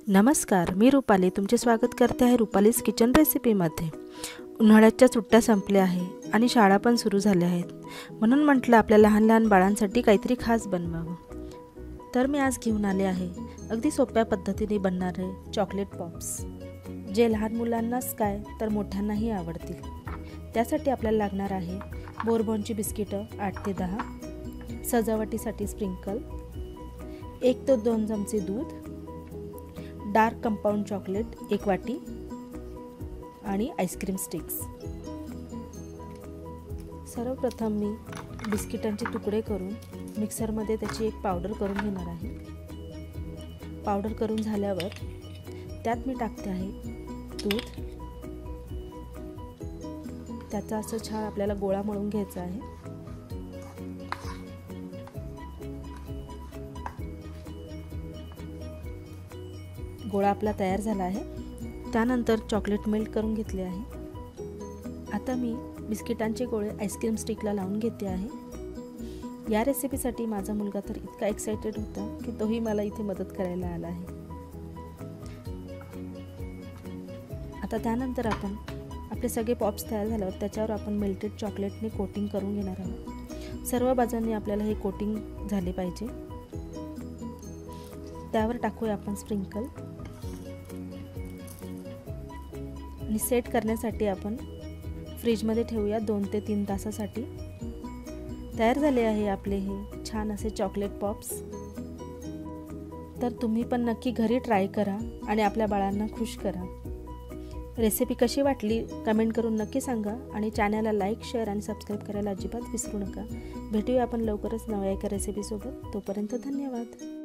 नमस्कार, मी रुपाली तुमचे स्वागत करते आहे रुपालीज किचन रेसिपीमध्ये। उन्हाळ्याच्या सुट्ट्या संपल्या आहे आणि शाळा पण सुरू झाल्या आहेत, म्हणून म्हटलं आपल्या लहान लहान बाळांसाठी काहीतरी खास बनवावं। तर मी आज घेऊन आले आहे अगदी सोप्या पद्धतीने बनणारे चॉकलेट पॉप्स, जे लहान मुलांनाच काय तर मोठ्यांनाही आवडतील। त्यासाठी आपल्याला लागणार आहे बोरबॉनची बिस्किटं 8 ते 10, सजावटीसाठी स्प्रिंकल, 1 ते 2 चमचे दूध, डार्क कंपाऊंड चॉकलेट 1 वाटी आणि आईस्क्रीम स्टिक्स। सर्वप्रथम मी बिस्किटांचे तुकडे करून मिक्सरमध्ये त्याची एक पावडर करून घेणार आहे। पावडर करून झाल्यावर त्यात मी टाकते आहे दूध। त्याचा असं छान आपल्याला गोळा मळून घ्यायचा आहे। गोळा आपला तयार झाला आहे। त्यानंतर चॉकलेट मेल्ट करून घेतले आहे। आता मी बिस्किटांचे गोळे आईस्क्रीम स्टिकला लावून घेते आहे। या रेसिपीसाठी माझा मुलगा तर इतका एक्साइटेड होता की तोही मला इथे मदत करायला आला आहे। आता त्यानंतर आपण आपले सगळे पॉप्स तयार झाल्यावर त्याच्यावर आपण मेल्टेड चॉकलेटने कोटिंग करून घेणार आहोत। सर्व बाजूंनी आपल्याला हे कोटिंग झाले पाहिजे। त्यावर टाकूया आपण स्प्रिंकल आणि सेट करण्यासाठी आपण फ्रीजमध्ये ठेवूया 2 ते 3 तासासाठी। तयार झाले आहे आपले हे छान असे चॉकलेट पॉप्स। तर तुम्ही पण नक्की घरी ट्राय करा आणि आपल्या बाळांना खुश करा। रेसिपी कशी वाटली कमेंट करून नक्की सांगा आणि चॅनलला लाईक, शेअर आणि सबस्क्राईब करायला अजिबात विसरू नका। भेटूया आपण लवकरच नव्या एका रेसिपीसोबत। तोपर्यंत धन्यवाद।